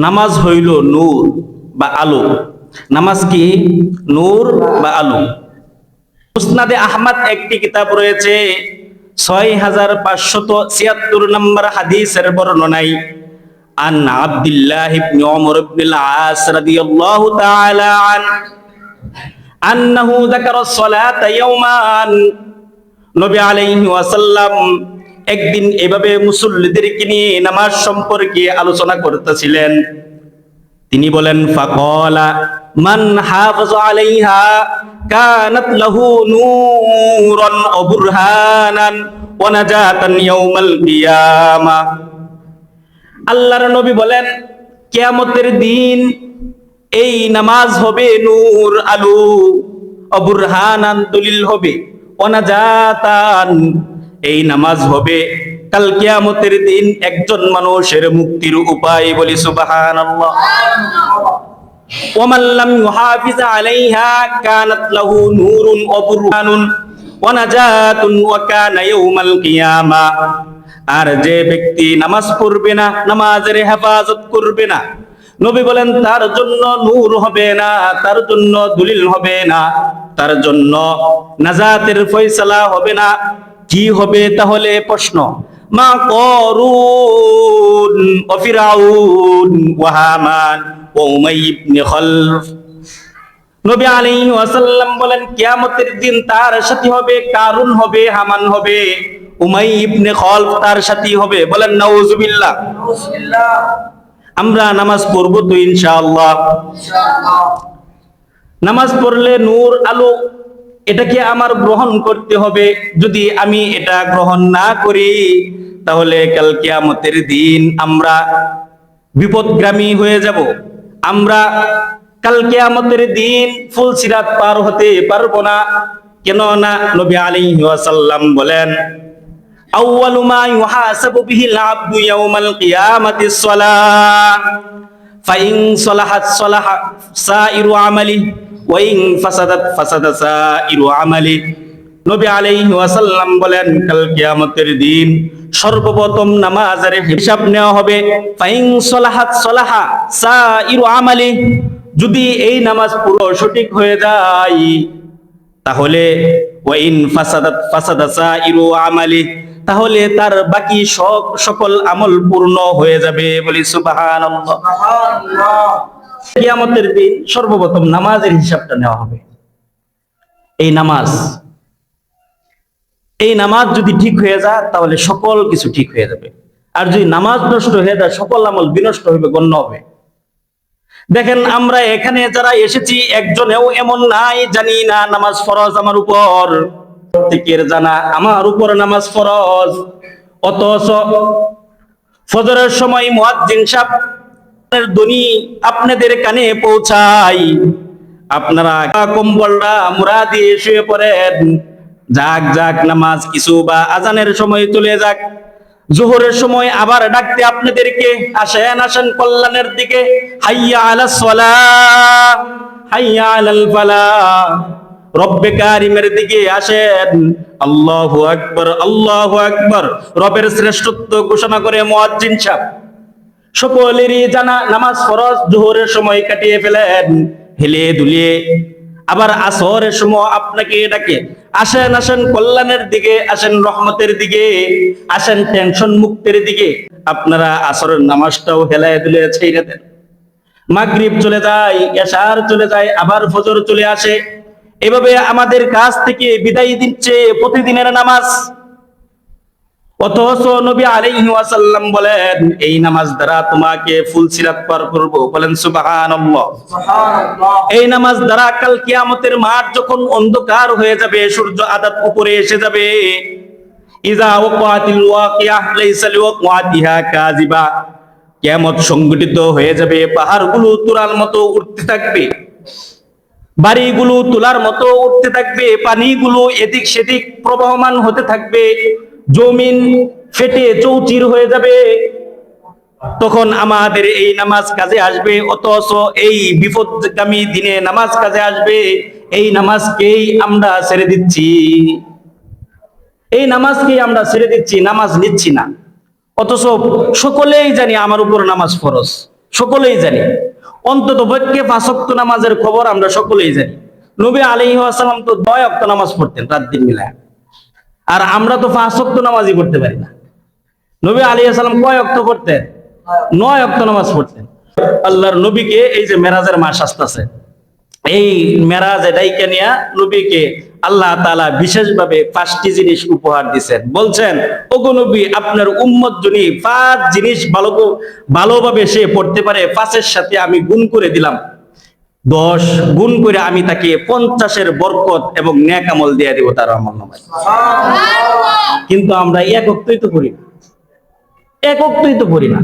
নামাজ হইল নূর বা আলো। নামাজ কি? নূর বা আলো। মুসনাদে আহমদ একটি কিতাব রয়েছে, 6576 নম্বর হাদিসের বর্ণনায় আন আব্দুল্লাহ ইবনে ওমর ইবনে আস রাদিয়াল্লাহু তাআলা আন্নাহু যাকারা সালাতা ইয়াওমান, নবী আলাইহি ওয়াসাল্লাম একদিন এভাবে মুসল্লিদেরকে নিয়ে নামাজ সম্পর্কে আলোচনা করতেছিলেন। তিনি বলেন, ফাকালা মান হাফাযা আলাইহা কানাত লাহু নূরান ওয়া বুরহানান ওয়া নাজাতান ইয়াউমাল কিয়ামাহ। আল্লাহর নবী বলেন, কিয়ামতের দিন এই নামাজ হবে নূর, আলো, ওয়া বুরহানান, দলিল হবে, ওয়া নাজাতান, এই নামাজ হবে কাল কিয়ামতের দিন একজন মানুষের মুক্তির উপায়। বলি সুবহানাল্লাহ। ওয়া মান লাম ইউহাফিজ আলাইহা কানাত লাহু নূরুন ওয়া বুরহানুন ওয়া নাজাতুন ওয়া কানা ইয়াউমাল কিয়ামাহ। আর যে ব্যক্তি নামাজ পড়বে না, নামাজের হেফাজত করবে না, নবী বলেন তার জন্য নূর হবে না, তার জন্য দলিল হবে না, তার জন্য নাজাতের ফয়সালা হবে না। কি হবে তাহলে? প্রশ্ন। মা করুন ওয়া ফিরাউন ওয়া হামান ওয়া উমাইয়া ইবনে খালফ। নবী আলাইহি ওয়াসাল্লাম বলেন, কিয়ামতের দিন তার সাথী হবে, কারুন হবে, হামান হবে, উমাইয়া ইবনে খালফ তার সাথী হবে। বলেন নাউজুবিল্লাহ। আমরা নামাজ পড়ব তো ইনশাআল্লাহ। নামাজ পড়লে নূর, আলো, এটাকে আমার গ্রহণ করতে হবে। যদি আমি এটা গ্রহণ না করি, তাহলে কাল কিয়ামতের দিন আমরা বিপদগামী হয়ে যাব। আমরা কাল কিয়ামতের দিন ফুলসিরাত পার হতে পারবো না। কেন না? নবী আলাইহি ওয়াসাল্লাম বলেন, আউয়ালু মা ইউহাসাবু বিহিল আবদু ইয়াউমাল কিয়ামাতিস সালাহ ফাইন সালাহাত সালাহা সাইরু আমালি ওয়া ইন ফাসাদাত ফাসাদা সাইরু আমালি। নবী আলাইহি ওয়াসাল্লাম বলেন, কাল কিয়ামতের দিন সর্বপ্রথম নামাজের হিসাব নেওয়া হবে। ফাইন সালাহাত সালাহা সাইরু আমালি, যদি এই নামাজ পুরো সঠিক হয়ে যায়, তাহলে ওয়া ইন ফাসাদাত ফাসাদা সাইরু আমালি, তাহলে তার বাকি সকল আমল পূর্ণ হয়ে যাবে। বলি সুবহানাল্লাহ। কিয়ামতের দিন সর্বপ্রথম নামাজের হিসাবটা নেওয়া হবে। এই নামাজ যদি ঠিক হয়ে যায়, তাহলে সকল কিছু ঠিক হয়ে যাবে। আর যদি নামাজ নষ্ট হয়ে যায়, সকল আমল বিনষ্ট হবে, গণ্য হবে। দেখেন, আমরা এখানে যারা এসেছি একজনেও এমন নাই জানি না নামাজ ফরজ আমার উপর। প্রত্যেকের জানা আমার উপর নামাজ ফরজ। অথচ ফজরের সময় মুয়াজ্জিন সাহেবের ধ্বনি আপনাদের কানে পৌঁছাই, আপনারা কম্বলটা মুড়া দিয়ে শুয়ে পড়েন। যাক যাক নামাজ কিছু বা আজানের সময় চলে যাক, জোহরের সময় আবার ডাকতে আপনাদেরকে, আসেন আসেন কল্যাণের দিকে, হাইয়া আলাস সালাহ হাইয়া আলাল ফালাহ, রব্বে কারিমের দিকে আসেন। আল্লাহু আকবার, আল্লাহু আকবার, রবের শ্রেষ্ঠত্ব ঘোষণা করে মুয়াজ্জিন সাহেব সকলেরই জানা নামাজ ফরজ জোহরের সময় কাটিয়ে ফেলেন হেলে দুলিয়ে। আবার আসরের সময় আপনাকে ডাকে, আসেন আসেন কল্যাণের দিকে, আসেন রহমতের দিকে, আসেন টেনশন মুক্তের দিকে। আপনারা আসরের নামাজটাও হেলায় দুলিয়ে ছেড়ে দেন। মাগরিব চলে যায়, এশার চলে যায়, আবার ফজর চলে আসে। এভাবে আমাদের কাছ থেকে বিদায় দিচ্ছে প্রতিদিনের নামাজ। অথচ নবী আলাইহি ওয়াসাল্লাম বলেন, এই নামাজ দ্বারা তোমাকে ফুলসিরাত পার করব। বলেন সুবহানাল্লাহ। এই নামাজ দ্বারা কাল কিয়ামতের মাঠ যখন অন্ধকার হয়ে যাবে, সূর্য আদাত উপরে এসে যাবে, ইযা ওয়াকাতিল ওয়াকিয়াহ লাইসা লিওয়াকিহা কাযিবা, কিয়ামত সংঘটিত হয়ে যাবে। পাহাড়গুলো তুলার মতো উঠতে থাকবে, বাড়িগুলো তুলার মতো উঠতে থাকবে, পানিগুলো এদিক সেদিক প্রবাহমান হতে থাকবে, জমিন ফেটে চৌচির হয়ে যাবে। তখন আমাদের এই নামাজ কাজে আসবে। অথচ এই বিপদগামী দিনে নামাজ কাজে আসবে, এই নামাজকেই আমরা ছেড়ে দিচ্ছি। এই নামাজকেই আমরা ছেড়ে দিচ্ছি, নামাজ নিচ্ছি না। অথচ সকলেই জানি আমার উপর নামাজ ফরজ। সকলেই জানি। অন্তত পক্ষে 5 ওয়াক্ত নামাজের খবর আমরা সকলেই জানি। নবী আলাইহিস সালাম তো 9 ওয়াক্ত নামাজ পড়তেন রাত দিন মিলায়, আর আমরা তো 5 ওয়াক্ত নামাজই পড়তে পারি না। নবী আলাইহিস সালাম কয় ওয়াক্ত পড়তেন? 9 ওয়াক্ত নামাজ পড়তেন। আল্লাহর নবীকে এই যে মেরাজের মাস আসতেছে, এই মেরাজ এটাইকে নিয়ে নবীকে আল্লাহ তাআলা বিশেষভাবে 5টি জিনিস উপহার দিয়েছেন। বলছেন, ওগো নবী, আপনার উম্মত যদি 5 জিনিস ভালোভাবে সে পড়তে পারে, 5-এর সাথে আমি গুণ করে দিলাম 10, গুণ করে আমি তাকে 50-এর বরকত এবং নেক আমল দিয়ে দেব তার আমলনামায়। কিন্তু আমরা এক ওয়াক্তই তো করি না, এক ওয়াক্তই তো পড়ি না।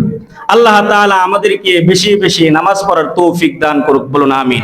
আল্লাহ তাআলা আমাদেরকে বেশি বেশি নামাজ পড়ার তৌফিক দান করুক, বলুন আমিন।